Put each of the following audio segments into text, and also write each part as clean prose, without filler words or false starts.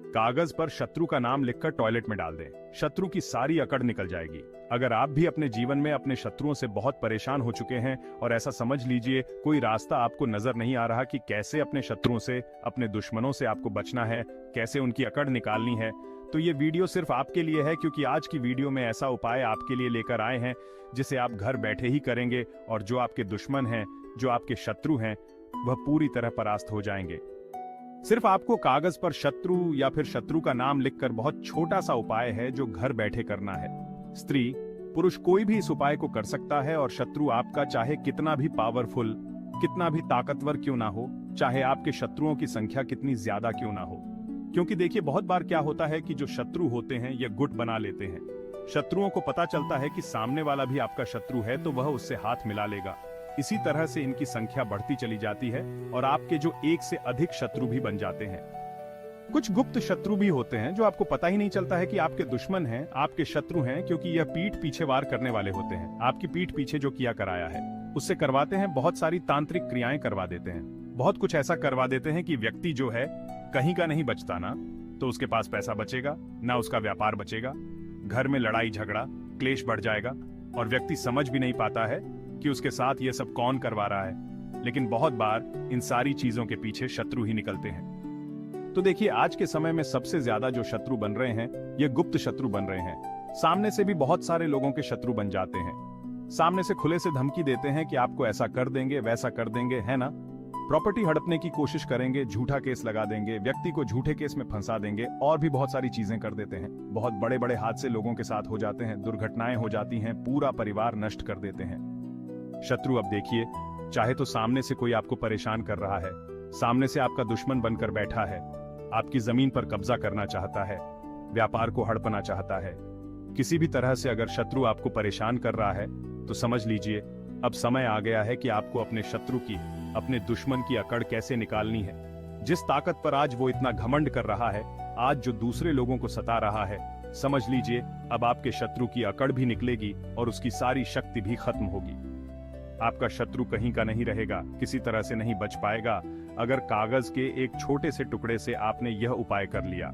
कागज पर शत्रु का नाम लिखकर टॉयलेट में डाल दें। शत्रु की सारी अकड़ निकल जाएगी। अगर आप भी अपने जीवन में अपने शत्रुओं से बहुत परेशान हो चुके हैं और ऐसा समझ लीजिए कोई रास्ता आपको नजर नहीं आ रहा कि कैसे अपने शत्रुओं से, अपने दुश्मनों से आपको बचना है, कैसे उनकी अकड़ निकालनी है, तो ये वीडियो सिर्फ आपके लिए है, क्योंकि आज की वीडियो में ऐसा उपाय आपके लिए लेकर आए हैं जिसे आप घर बैठे ही करेंगे और जो आपके दुश्मन हैं, जो आपके शत्रु हैं, वह पूरी तरह परास्त हो जाएंगे। सिर्फ आपको कागज पर शत्रु या फिर शत्रु का नाम लिखकर बहुत छोटा सा उपाय है जो घर बैठे करना है। स्त्री पुरुष कोई भी इस उपाय को कर सकता है और शत्रु आपका चाहे कितना भी पावरफुल, कितना भी ताकतवर क्यों ना हो, चाहे आपके शत्रुओं की संख्या कितनी ज्यादा क्यों ना हो। क्योंकि देखिए बहुत बार क्या होता है कि जो शत्रु होते हैं ये गुट बना लेते हैं। शत्रुओं को पता चलता है कि सामने वाला भी आपका शत्रु है तो वह उससे हाथ मिला लेगा। इसी तरह से इनकी संख्या बढ़ती चली जाती है और आपके जो एक से अधिक शत्रु भी बन जाते हैं। कुछ गुप्त शत्रु भी होते हैं जो आपको पता ही नहीं चलता है कि आपके दुश्मन हैं, आपके शत्रु हैं, क्योंकि यह पीठ पीछे वार करने वाले होते हैं। आपकी पीठ पीछे जो किया कराया है उससे करवाते हैं, बहुत सारी तांत्रिक क्रियाएं करवा देते हैं, बहुत कुछ ऐसा करवा देते हैं कि व्यक्ति जो है कहीं का नहीं बचता। ना तो उसके पास पैसा बचेगा, ना उसका व्यापार बचेगा, घर में लड़ाई झगड़ा क्लेश बढ़ जाएगा और व्यक्ति समझ भी नहीं पाता है कि उसके साथ ये सब कौन करवा रहा है। लेकिन बहुत बार इन सारी चीजों के पीछे शत्रु ही निकलते हैं। तो देखिए आज के समय में सबसे ज्यादा जो शत्रु बन रहे हैं ये गुप्त शत्रु बन रहे हैं। सामने से भी बहुत सारे लोगों के शत्रु बन जाते हैं। सामने से खुले से धमकी देते हैं कि आपको ऐसा कर देंगे, वैसा कर देंगे, है ना। प्रॉपर्टी हड़पने की कोशिश करेंगे, झूठा केस लगा देंगे, व्यक्ति को झूठे केस में फंसा देंगे और भी बहुत सारी चीजें कर देते हैं। बहुत बड़े बड़े हादसे लोगों के साथ हो जाते हैं, दुर्घटनाएं हो जाती हैं, पूरा परिवार नष्ट कर देते हैं। शत्रु अब देखिए, चाहे तो सामने से कोई आपको परेशान कर रहा है, सामने से आपका दुश्मन बनकर बैठा है, आपकी जमीन पर कब्जा करना चाहता है, व्यापार को हड़पना चाहता है। किसी भी तरह से अगर शत्रु आपको परेशान कर रहा है तो समझ लीजिए अब समय आ गया है कि आपको अपने शत्रु की, अपने दुश्मन की अकड़ कैसे निकालनी है। जिस ताकत पर आज वो इतना घमंड कर रहा है, आज जो दूसरे लोगों को सता रहा है, समझ लीजिए अब आपके शत्रु की अकड़ भी निकलेगी और उसकी सारी शक्ति भी खत्म होगी। आपका शत्रु कहीं का नहीं रहेगा, किसी तरह से नहीं बच पाएगा अगर कागज के एक छोटे से टुकड़े से आपने यह उपाय कर लिया।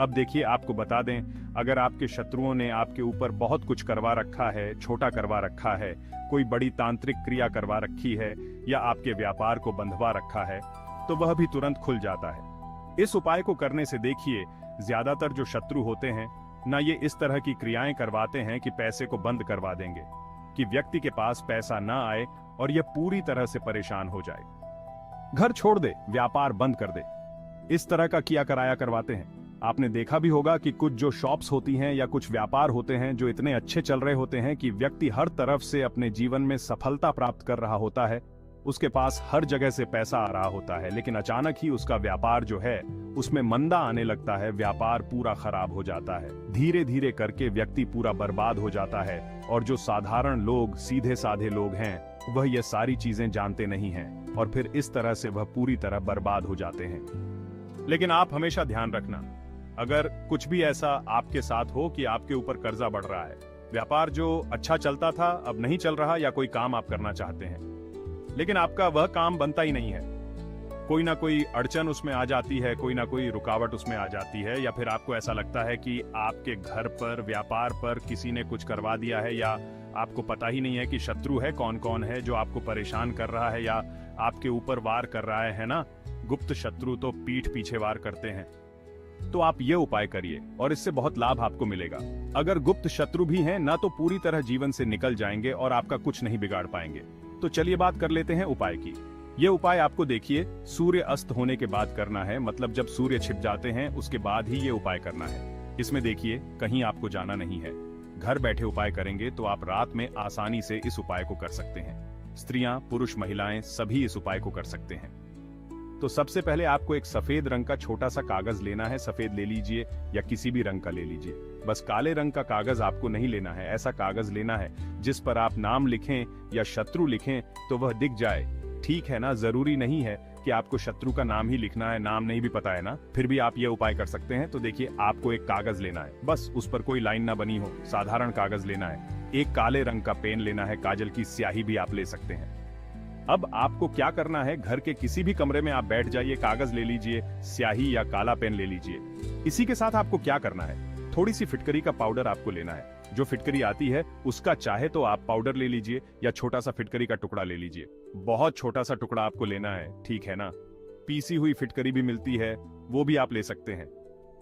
अब देखिए आपको बता दें, अगर आपके शत्रुओं ने आपके ऊपर बहुत कुछ करवा रखा है, छोटा करवा रखा है, कोई बड़ी तांत्रिक क्रिया करवा रखी है या आपके व्यापार को बंधवा रखा है, तो वह भी तुरंत खुल जाता है। इस उपाय को करने से देखिए ज्यादातर जो शत्रु होते हैं ना, ये इस तरह की क्रियाएं करवाते हैं कि पैसे को बंद करवा देंगे, कि व्यक्ति के पास पैसा ना आए और यह पूरी तरह से परेशान हो जाए, घर छोड़ दे, व्यापार बंद कर दे। इस तरह का किया कराया करवाते हैं। आपने देखा भी होगा कि कुछ जो शॉप्स होती हैं या कुछ व्यापार होते हैं जो इतने अच्छे चल रहे होते हैं कि व्यक्ति हर तरफ से अपने जीवन में सफलता प्राप्त कर रहा होता है, उसके पास हर जगह से पैसा आ रहा होता है, लेकिन अचानक ही उसका व्यापार जो है उसमें मंदा आने लगता है, व्यापार पूरा खराब हो जाता है, धीरे धीरे करके व्यक्ति पूरा बर्बाद हो जाता है। और जो साधारण लोग, सीधे साधे लोग हैं, वह ये सारी चीजें जानते नहीं हैं और फिर इस तरह से वह पूरी तरह बर्बाद हो जाते हैं। लेकिन आप हमेशा ध्यान रखना, अगर कुछ भी ऐसा आपके साथ हो कि आपके ऊपर कर्जा बढ़ रहा है, व्यापार जो अच्छा चलता था अब नहीं चल रहा, या कोई काम आप करना चाहते हैं लेकिन आपका वह काम बनता ही नहीं है, कोई ना कोई अड़चन उसमें आ जाती है, कोई ना कोई रुकावट उसमें आ जाती है, या फिर आपको ऐसा लगता है कि आपके घर पर, व्यापार पर किसी ने कुछ करवा दिया है, या आपको पता ही नहीं है कि शत्रु है कौन कौन है जो आपको परेशान कर रहा है या आपके ऊपर वार कर रहा है ना। गुप्त शत्रु तो पीठ पीछे वार करते हैं। तो आप ये उपाय करिए और इससे बहुत लाभ आपको मिलेगा। अगर गुप्त शत्रु भी हैं ना, तो पूरी तरह जीवन से निकल जाएंगे और आपका कुछ नहीं बिगाड़ पाएंगे। तो चलिए बात कर लेते हैं उपाय की। ये उपाय आपको देखिए सूर्य अस्त होने के बाद करना है, मतलब जब सूर्य छिप जाते हैं उसके बाद ही ये उपाय करना है। इसमें देखिए कहीं आपको जाना नहीं है, घर बैठे उपाय करेंगे तो आप रात में आसानी से इस उपाय को कर सकते हैं। स्त्रियां, पुरुष, महिलाएं सभी इस उपाय को कर सकते हैं। तो सबसे पहले आपको एक सफेद रंग का छोटा सा कागज लेना है। सफेद ले लीजिए या किसी भी रंग का ले लीजिए, बस काले रंग का कागज आपको नहीं लेना है। ऐसा कागज लेना है जिस पर आप नाम लिखें या शत्रु लिखें तो वह दिख जाए, ठीक है ना। जरूरी नहीं है कि आपको शत्रु का नाम ही लिखना है, नाम नहीं भी पता है ना, फिर भी आप ये उपाय कर सकते हैं। तो देखिए आपको एक कागज लेना है, बस उस पर कोई लाइन ना बनी हो, साधारण कागज लेना है। एक काले रंग का पेन लेना है, काजल की स्याही भी आप ले सकते हैं। अब आपको क्या करना है, घर के किसी भी कमरे में आप बैठ जाइए, कागज ले लीजिए, स्याही या काला पेन ले लीजिए। इसी के साथ आपको क्या करना है, थोड़ी सी फिटकरी का पाउडर आपको लेना है। जो फिटकरी आती है उसका चाहे तो आप पाउडर ले लीजिए या छोटा सा फिटकरी का टुकड़ा ले लीजिए। बहुत छोटा सा टुकड़ा आपको लेना है, ठीक है ना। पीसी हुई फिटकरी भी मिलती है, वो भी आप ले सकते हैं।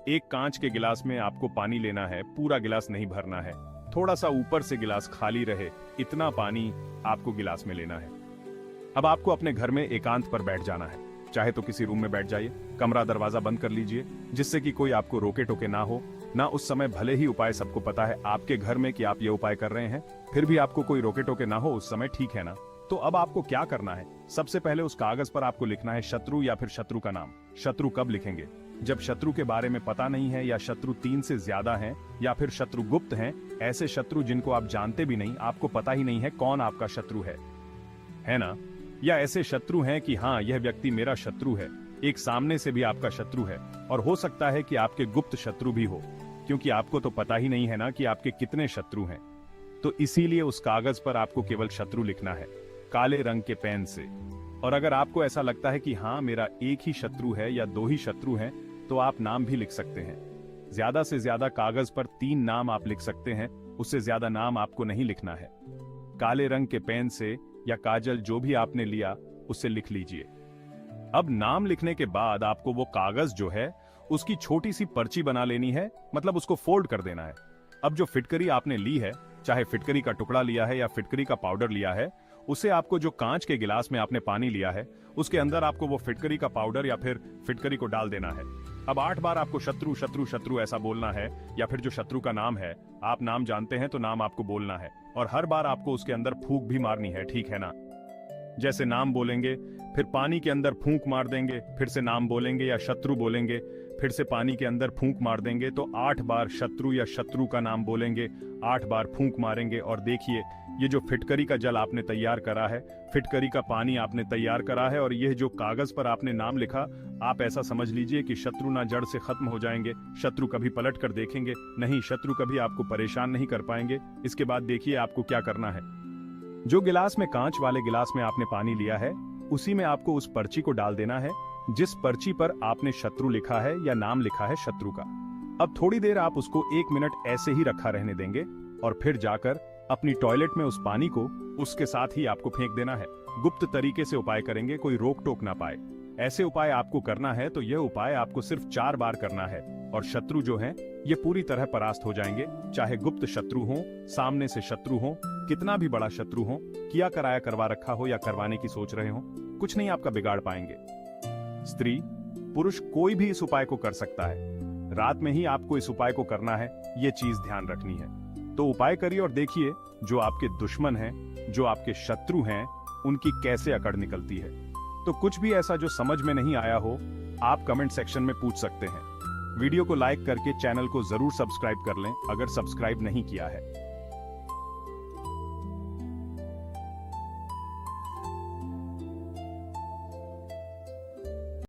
एक कांच के गिलास में आपको पानी लेना है, पूरा गिलास नहीं भरना है, थोड़ा सा ऊपर से गिलास खाली रहे इतना पानी आपको गिलास में लेना है। अब आपको अपने घर में एकांत पर बैठ जाना है, चाहे तो किसी रूम में बैठ जाइए, कमरा दरवाजा बंद कर लीजिए जिससे कि कोई आपको रोके टोके ना हो ना। उस समय भले ही उपाय सबको पता है आपके घर में कि आप ये उपाय कर रहे हैं, फिर भी आपको कोई रोके टोके ना हो उस समय, ठीक है ना। तो अब आपको क्या करना है, सबसे पहले उस कागज पर आपको लिखना है शत्रु या फिर शत्रु का नाम। शत्रु कब लिखेंगे, जब शत्रु के बारे में पता नहीं है या शत्रु 3 से ज्यादा हैं या फिर शत्रु गुप्त हैं, ऐसे शत्रु जिनको आप जानते भी नहीं, आपको पता ही नहीं है कौन आपका शत्रु है ना। या ऐसे शत्रु हैं कि हाँ यह व्यक्ति मेरा शत्रु है, एक सामने से भी आपका शत्रु है, और हो सकता है कि आपके गुप्त शत्रु भी हो, क्योंकि आपको तो पता ही नहीं है ना कि आपके कितने शत्रु हैं। तो इसीलिए उस कागज पर आपको केवल शत्रु लिखना है काले रंग के पेन से। और अगर आपको ऐसा लगता है कि हाँ मेरा एक ही शत्रु है या 2 ही शत्रु हैं, तो आप नाम भी लिख सकते हैं। ज्यादा से ज्यादा कागज पर 3 नाम आप लिख सकते हैं, उससे ज्यादा नाम आपको नहीं लिखना है। काले रंग के पेन से या काजल जो भी आपने लिया उससे लिख लीजिए। अब नाम लिखने के बाद आपको वो कागज जो है उसकी छोटी सी पर्ची बना लेनी है, मतलब उसको फोल्ड कर देना है। अब जो फिटकरी आपने ली है, चाहे फिटकरी का टुकड़ा लिया है या फिटकरी का पाउडर लिया है, उसे आपको जो कांच के गिलास में आपने पानी लिया है उसके अंदर आपको वो फिटकरी का पाउडर या फिर फिटकरी को डाल देना है। अब 8 बार आपको शत्रु शत्रु शत्रु ऐसा बोलना है, या फिर जो शत्रु का नाम है, आप नाम जानते हैं तो नाम आपको बोलना है, और हर बार आपको उसके अंदर फूंक भी मारनी है, ठीक है ना। जैसे नाम बोलेंगे फिर पानी के अंदर फूंक मार देंगे, फिर से नाम बोलेंगे या शत्रु बोलेंगे, फिर से पानी के अंदर फूंक मार देंगे, तो 8 बार शत्रु या शत्रु का नाम बोलेंगे, 8 बार फूंक मारेंगे। और देखिए ये जो फिटकरी का जल आपने तैयार करा है, फिटकरी का पानी आपने तैयार करा है, और यह जो कागज पर आपने नाम लिखा, आप ऐसा समझ लीजिए कि शत्रु ना जड़ से खत्म हो जाएंगे, शत्रु कभी पलट कर देखेंगे नहीं, शत्रु कभी आपको परेशान नहीं कर पाएंगे। इसके बाद देखिए आपको क्या करना है, जो गिलास में कांच वाले गिलास में आपने पानी लिया है उसी में आपको उस पर्ची को डाल देना है जिस पर्ची पर आपने शत्रु लिखा है या नाम लिखा है शत्रु का। अब थोड़ी देर आप उसको 1 मिनट ऐसे ही रखा रहने देंगे, और फिर जाकर अपनी टॉयलेट में उस पानी को उसके साथ ही आपको फेंक देना है। गुप्त तरीके से उपाय करेंगे, कोई रोक टोक ना पाए। ऐसे उपाय आपको करना है तो यह उपाय आपको सिर्फ 4 बार करना है, और शत्रु जो हैं ये पूरी तरह परास्त हो जाएंगे। चाहे गुप्त शत्रु हो, सामने से शत्रु हो, कितना भी बड़ा शत्रु हो, किया कराया करवा रखा हो या करवाने की सोच रहे हो, कुछ नहीं आपका बिगाड़ पाएंगे। स्त्री पुरुष कोई भी इस उपाय को कर सकता है। रात में ही आपको इस उपाय को करना है, ये चीज ध्यान रखनी है। तो उपाय करिए और देखिए जो आपके दुश्मन हैं, जो आपके शत्रु हैं, उनकी कैसे अकड़ निकलती है। तो कुछ भी ऐसा जो समझ में नहीं आया हो, आप कमेंट सेक्शन में पूछ सकते हैं। वीडियो को लाइक करके चैनल को जरूर सब्सक्राइब कर लें अगर सब्सक्राइब नहीं किया है।